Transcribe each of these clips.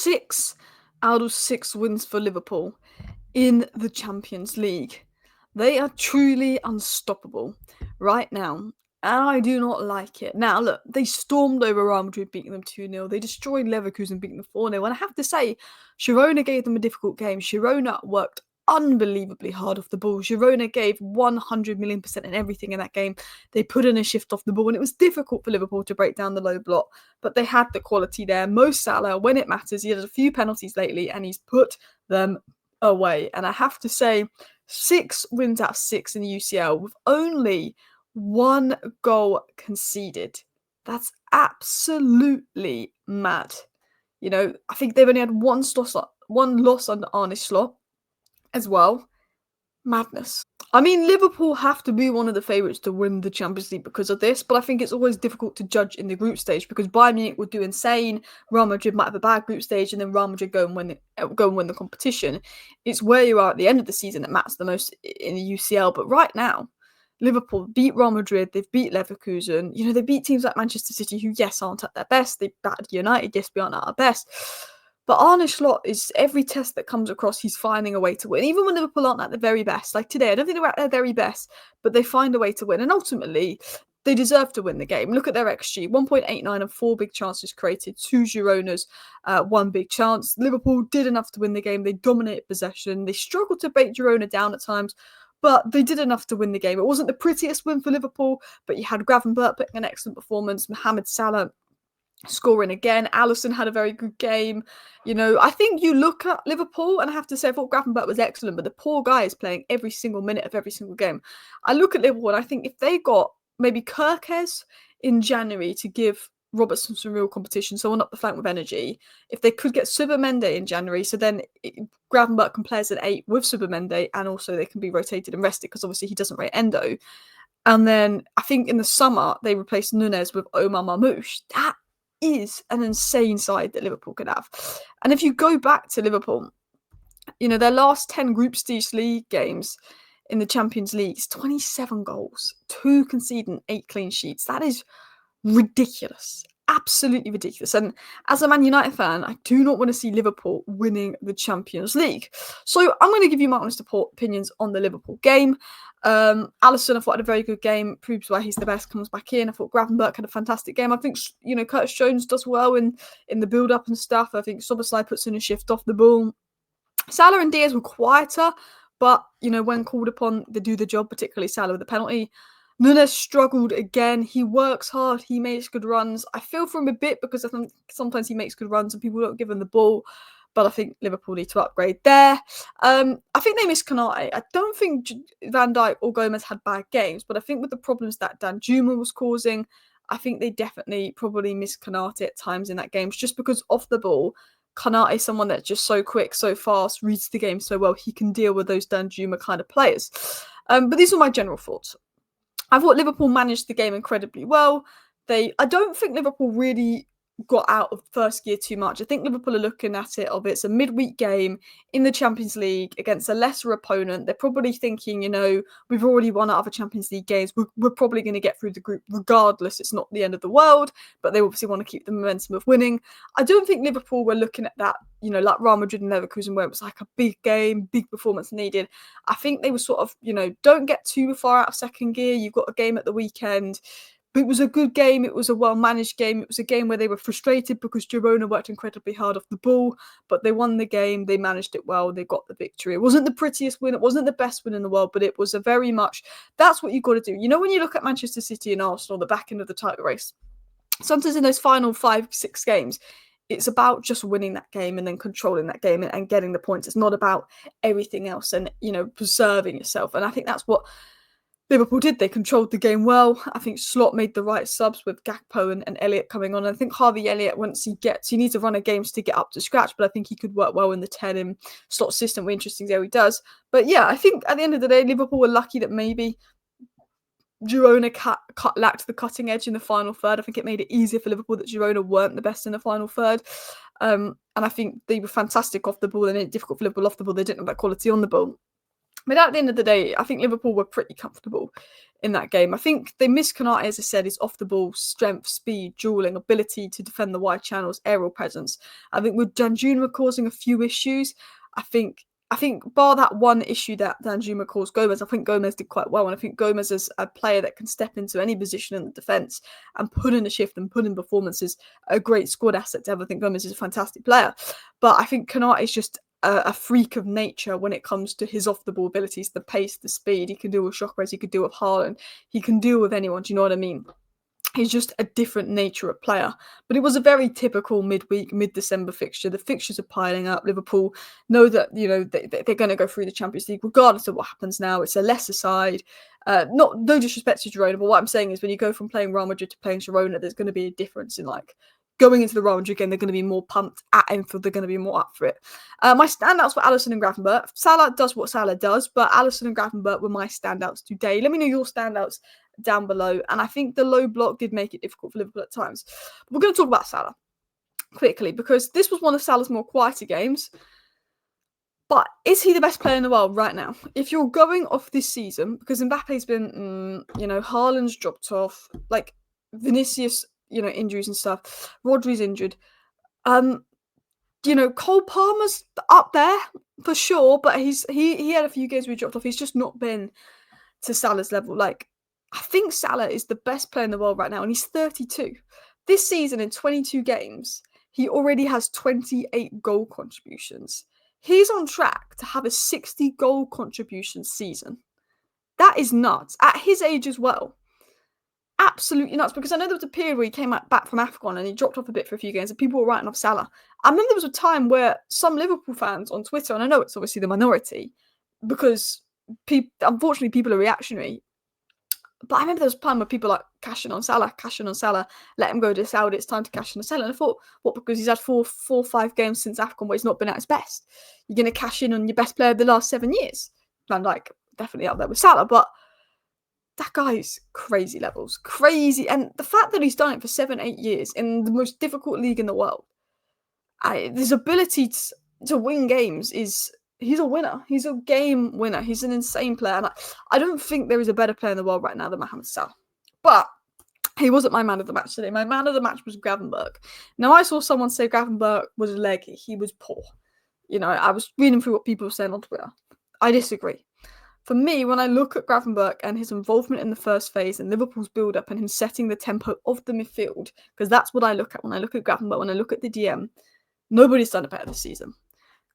6 out of 6 wins for Liverpool in the Champions League. They are truly unstoppable right now, and I do not like it. Now, look, they stormed over Real Madrid, beating them 2-0. They destroyed Leverkusen, beating them 4-0. And I have to say, Girona gave them a difficult game. Girona worked unbelievably hard off the ball. Girona gave 100 million% in everything in that game. They put in a shift off the ball, and it was difficult for Liverpool to break down the low block, but they had the quality there. Mo Salah, when it matters, he had a few penalties lately, and he's put them away. And I have to say, 6 wins out of 6 in the UCL with only 1 goal conceded. That's absolutely mad. I think they've only had one loss under Arne Slot as well. Madness. I mean, Liverpool have to be one of the favourites to win the Champions League because of this, but I think it's always difficult to judge in the group stage because Bayern Munich will do insane, Real Madrid might have a bad group stage, and then Real Madrid go and win the competition. It's where you are at the end of the season that matters the most in the UCL, but right now, Liverpool beat Real Madrid, they've beat Leverkusen, they beat teams like Manchester City who, yes, aren't at their best, they battered United, yes, we aren't at our best. But Arne Slot is every test that comes across, he's finding a way to win. Even when Liverpool aren't at the very best, like today, I don't think they're at their very best, but they find a way to win. And ultimately, they deserve to win the game. Look at their XG, 1.89 and 4 big chances created, 2 Gironas, 1 big chance. Liverpool did enough to win the game. They dominated possession. They struggled to break Girona down at times, but they did enough to win the game. It wasn't the prettiest win for Liverpool, but you had Gravenberch putting an excellent performance, Mohamed Salah scoring again. Alisson had a very good game. I think you look at Liverpool, and I have to say, I thought Gravenberch was excellent, but the poor guy is playing every single minute of every single game. I look at Liverpool, and I think if they got maybe Kirkes in January to give Robertson some real competition, someone up the flank with energy, if they could get Subamende in January, so then Gravenberch can play as an 8 with Subamende, and also they can be rotated and rested, because obviously he doesn't rate Endo. And then I think in the summer, they replaced Nunes with Omar Marmoush. That is an insane side that Liverpool could have. And if you go back to Liverpool, their last 10 group stage league games in the Champions League is 27 goals, 2 conceding, 8 clean sheets. That is ridiculous. Absolutely ridiculous. And as a Man United fan, I do not want to see Liverpool winning the Champions League. So I'm going to give you my honest opinions on the Liverpool game. Alisson, I thought, had a very good game, proves why he's the best, comes back in. I thought Gravenberch had a fantastic game. I think, Curtis Jones does well in the build-up and stuff. I think Szoboszlai puts in a shift off the ball. Salah and Diaz were quieter, but, when called upon, they do the job, particularly Salah with the penalty. Nunes struggled again. He works hard. He makes good runs. I feel for him a bit because I think sometimes he makes good runs and people don't give him the ball. But I think Liverpool need to upgrade there. I think they missed Konate. I don't think Van Dijk or Gomez had bad games, but I think with the problems that Danjuma was causing, I think they definitely probably missed Konate at times in that game, just because off the ball, Konate is someone that's just so quick, so fast, reads the game so well, he can deal with those Danjuma kind of players. But these are my general thoughts. I thought Liverpool managed the game incredibly well. I don't think Liverpool really got out of first gear too much. I think Liverpool are looking at it of it's a midweek game in the Champions League against a lesser opponent. They're probably thinking, we've already won our other Champions League games. We're probably going to get through the group regardless. It's not the end of the world, but they obviously want to keep the momentum of winning. I don't think Liverpool were looking at that, like Real Madrid and Leverkusen, where it was like a big game, big performance needed. I think they were sort of, don't get too far out of second gear. You've got a game at the weekend. But it was a good game. It was a well-managed game. It was a game where they were frustrated because Girona worked incredibly hard off the ball, but they won the game. They managed it well. They got the victory. It wasn't the prettiest win. It wasn't the best win in the world, but it was a very much, that's what you've got to do. When you look at Manchester City and Arsenal, the back end of the title race, sometimes in those final 5-6 games, it's about just winning that game and then controlling that game and getting the points. It's not about everything else and, preserving yourself. And I think that's what Liverpool did. They controlled the game well. I think Slot made the right subs with Gakpo and Elliott coming on. I think Harvey Elliott, once he needs to run a games to get up to scratch, but I think he could work well in the 10 and Slot's system. We're interesting how he does. But yeah, I think at the end of the day, Liverpool were lucky that maybe Girona lacked the cutting edge in the final third. I think it made it easier for Liverpool that Girona weren't the best in the final third. And I think they were fantastic off the ball. They made it difficult for Liverpool off the ball. They didn't have that quality on the ball. But at the end of the day, I think Liverpool were pretty comfortable in that game. I think they missed Konate, as I said, his off the ball strength, speed, dueling, ability to defend the wide channels, aerial presence. I think with Danjuma causing a few issues, I think bar that one issue that Danjuma caused Gomez, I think Gomez did quite well. And I think Gomez is a player that can step into any position in the defence and put in a shift and put in performances, a great squad asset to have. I think Gomez is a fantastic player. But I think Konate is just a freak of nature when it comes to his off-the-ball abilities, the pace, the speed. He can deal with Shockwave, he can deal with Haaland, he can deal with anyone, do you know what I mean? He's just a different nature of player. But it was a very typical midweek, mid-December fixture. The fixtures are piling up. Liverpool know that, you know, they're going to go through the Champions League regardless of what happens now. It's a lesser side. No disrespect to Girona, but what I'm saying is when you go from playing Real Madrid to playing Girona, there's going to be a difference in, like, going into the Real Madrid game, they're going to be more pumped at Enfield. They're going to be more up for it. My standouts were Alisson and Gravenberch. Salah does what Salah does, but Alisson and Gravenberch were my standouts today. Let me know your standouts down below. And I think the low block did make it difficult for Liverpool at times. But we're going to talk about Salah quickly because this was one of Salah's more quieter games. But is he the best player in the world right now? If you're going off this season, because Mbappe's been, Haaland's dropped off, like Vinicius, injuries and stuff. Rodri's injured. Cole Palmer's up there for sure, but he had a few games where he dropped off. He's just not been to Salah's level. Like, I think Salah is the best player in the world right now, and he's 32. This season, in 22 games, he already has 28 goal contributions. He's on track to have a 60 goal contribution season. That is nuts. At his age as well. Absolutely nuts, because I know there was a period where he came back from AFCON and he dropped off a bit for a few games and people were writing off Salah. I remember there was a time where some Liverpool fans on Twitter, and I know it's obviously the minority, because unfortunately people are reactionary, but I remember there was a time where people like cashing on Salah, let him go to Saudi, it's time to cash in on Salah. And I thought, what, because he's had four, 5 games since AFCON where he's not been at his best? You're going to cash in on your best player of the last 7 years? I'm like, definitely up there with Salah, but that guy's crazy levels. Crazy. And the fact that he's done it for 7-8 years in the most difficult league in the world, his ability to win games is... He's a winner. He's a game winner. He's an insane player. And I don't think there is a better player in the world right now than Mohamed Salah. But he wasn't my man of the match today. My man of the match was Gravenberch. Now, I saw someone say Gravenberch was a leg. He was poor. I was reading through what people were saying on Twitter. I disagree. For me, when I look at Gravenberch and his involvement in the first phase and Liverpool's build-up and him setting the tempo of the midfield, because that's what I look at when I look at Gravenberch, when I look at the DM, nobody's done it better this season.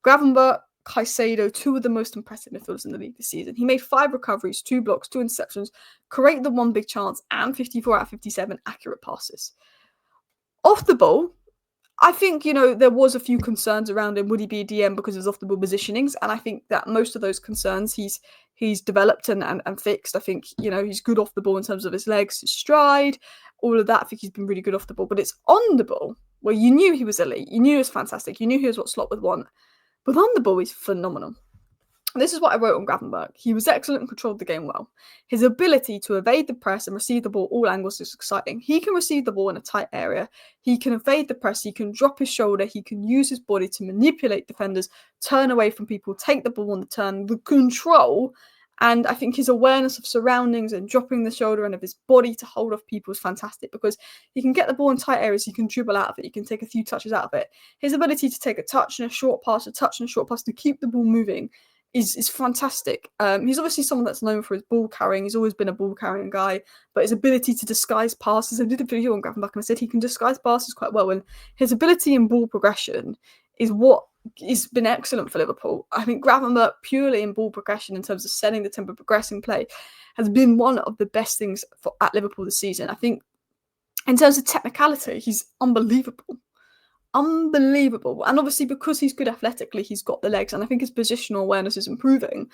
Gravenberch, Caicedo, 2 of the most impressive midfielders in the league this season. He made 5 recoveries, 2 blocks, 2 interceptions, created the 1 big chance, and 54 out of 57 accurate passes. Off the ball, I think, there was a few concerns around him. Would he be a DM because of his off-the-ball positionings? And I think that most of those concerns he's developed and fixed. I think, he's good off the ball in terms of his legs, his stride, all of that. I think he's been really good off the ball. But it's on the ball where you knew he was elite. You knew he was fantastic. You knew he was what Slot would want. But on the ball, he's phenomenal. This is what I wrote on Gravenberch. He was excellent and controlled the game well. His ability to evade the press and receive the ball all angles is exciting. He can receive the ball in a tight area. He can evade the press. He can drop his shoulder. He can use his body to manipulate defenders, turn away from people, take the ball on the turn, the control. And I think his awareness of surroundings and dropping the shoulder and of his body to hold off people is fantastic, because he can get the ball in tight areas, he can dribble out of it, he can take a few touches out of it. His ability to take a touch and a short pass, to keep the ball moving is fantastic. He's obviously someone that's known for his ball carrying. He's always been a ball carrying guy, but his ability to disguise passes, I did a video on Gravenberch and I said he can disguise passes quite well, and his ability in ball progression is what has been excellent for Liverpool. I think Gravenberch, purely in ball progression, in terms of setting the tempo, progressing play, has been one of the best things at Liverpool this season. I think in terms of technicality, he's unbelievable. Unbelievable. And obviously, because he's good athletically, he's got the legs, and I think his positional awareness is improving.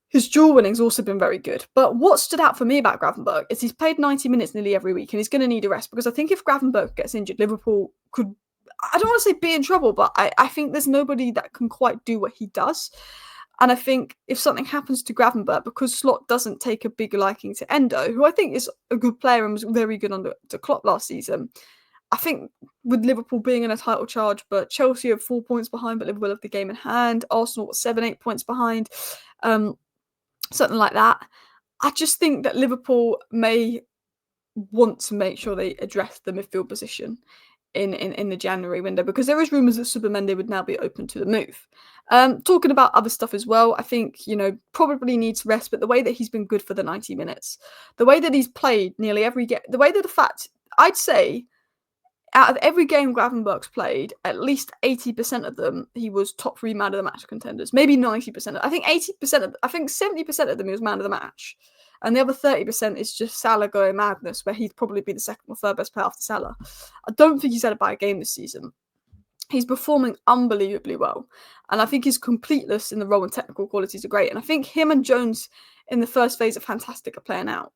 His duel winning's also been very good. But what stood out for me about Gravenberch is he's played 90 minutes nearly every week, and he's going to need a rest, because I think if Gravenberch gets injured, Liverpool could, I don't want to say be in trouble, but I think there's nobody that can quite do what he does. And I think if something happens to Gravenberch, because Slot doesn't take a big liking to Endo, who I think is a good player and was very good under Klopp last season, I think with Liverpool being in a title charge, but Chelsea are 4 points behind, but Liverpool have the game in hand. Arsenal 7-8 points behind. something like that. I just think that Liverpool may want to make sure they address the midfield position in the January window, because there is rumours that Subimendi would now be open to the move. Talking about other stuff as well, I think, probably needs rest, but the way that he's been good for the 90 minutes, the way that he's played nearly every game, I'd say out of every game Gravenberch's played, at least 80% of them, he was top 3 man of the match contenders. Maybe 90%. I think 80%, I think 70% of them he was man of the match. And the other 30% is just Salah going madness, where he'd probably be the second or third best player after Salah. I don't think he's had a bad game this season. He's performing unbelievably well. And I think his completeness in the role and technical qualities are great. And I think him and Jones in the first phase are fantastic at playing out.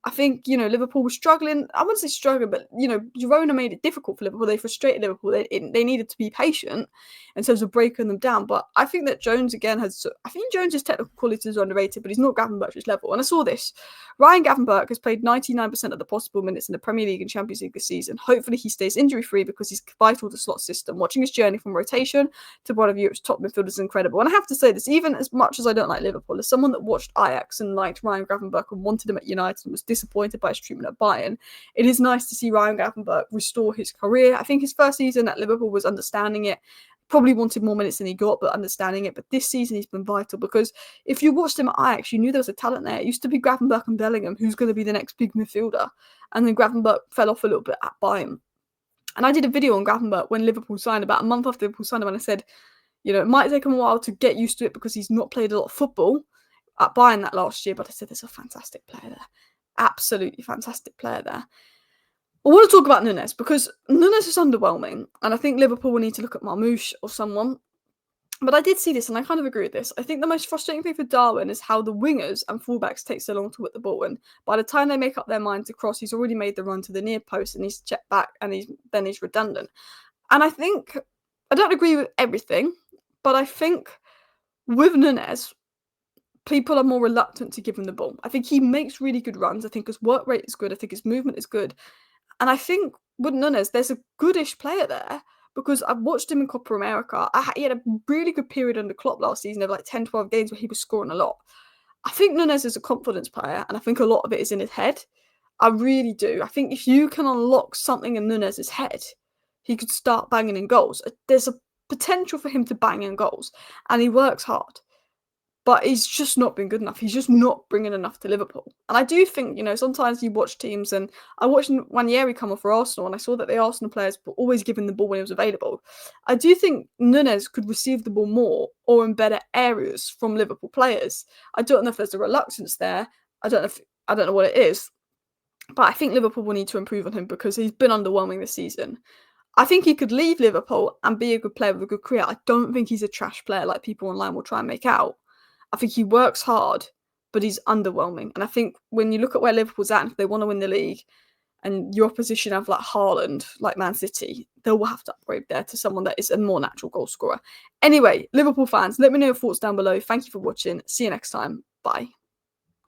I think, Liverpool was struggling. I wouldn't say struggling, but, Girona made it difficult for Liverpool. They frustrated Liverpool. They needed to be patient in terms of breaking them down. But I think that Jones, again, I think Jones' technical qualities are underrated, but he's not Gravenberch's level. And I saw this. Ryan Gravenberch has played 99% of the possible minutes in the Premier League and Champions League this season. Hopefully he stays injury-free, because he's vital to Slot's system. Watching his journey from rotation to one of Europe's top midfielders is incredible. And I have to say this, even as much as I don't like Liverpool, as someone that watched Ajax and liked Ryan Gravenberch and wanted him at United and was disappointed by his treatment at Bayern, it is nice to see Ryan Gravenberch restore his career. I think his first season at Liverpool was understanding it. Probably wanted more minutes than he got, but understanding it. But this season he's been vital, because if you watched him at Ajax, you knew there was a talent there. It used to be Gravenberch and Bellingham, who's going to be the next big midfielder. And then Gravenberch fell off a little bit at Bayern. And I did a video on Gravenberch when Liverpool signed, about a month after Liverpool signed him, and I said, it might take him a while to get used to it because he's not played a lot of football at Bayern that last year, but I said there's a fantastic player there. Absolutely fantastic player there. I want to talk about Nunes, because Nunes is underwhelming, and I think Liverpool will need to look at Marmoush or someone. But I did see this, and I kind of agree with this. I think the most frustrating thing for Darwin is how the wingers and fullbacks take so long to whip the ball, and by the time they make up their mind to cross, he's already made the run to the near post, and he's checked back, and he's redundant. And I think, I don't agree with everything, but I think with Nunes, people are more reluctant to give him the ball. I think he makes really good runs. I think his work rate is good. I think his movement is good. And I think with Nunes, there's a goodish player there, because I've watched him in Copa America. He had a really good period under Klopp last season of like 10, 12 games where he was scoring a lot. I think Nunes is a confidence player, and I think a lot of it is in his head. I really do. I think if you can unlock something in Nunes' head, he could start banging in goals. There's a potential for him to bang in goals, and he works hard. But he's just not been good enough. He's just not bringing enough to Liverpool. And I do think, sometimes you watch teams, and I watched Nwaneri come off for Arsenal, and I saw that the Arsenal players were always giving the ball when it was available. I do think Nunes could receive the ball more or in better areas from Liverpool players. I don't know if there's a reluctance there. I don't know what it is. But I think Liverpool will need to improve on him, because he's been underwhelming this season. I think he could leave Liverpool and be a good player with a good career. I don't think he's a trash player like people online will try and make out. I think he works hard, but he's underwhelming. And I think when you look at where Liverpool's at, and if they want to win the league, and your opposition have like Haaland, like Man City, they will have to upgrade there to someone that is a more natural goal scorer. Anyway, Liverpool fans, let me know your thoughts down below. Thank you for watching. See you next time. Bye.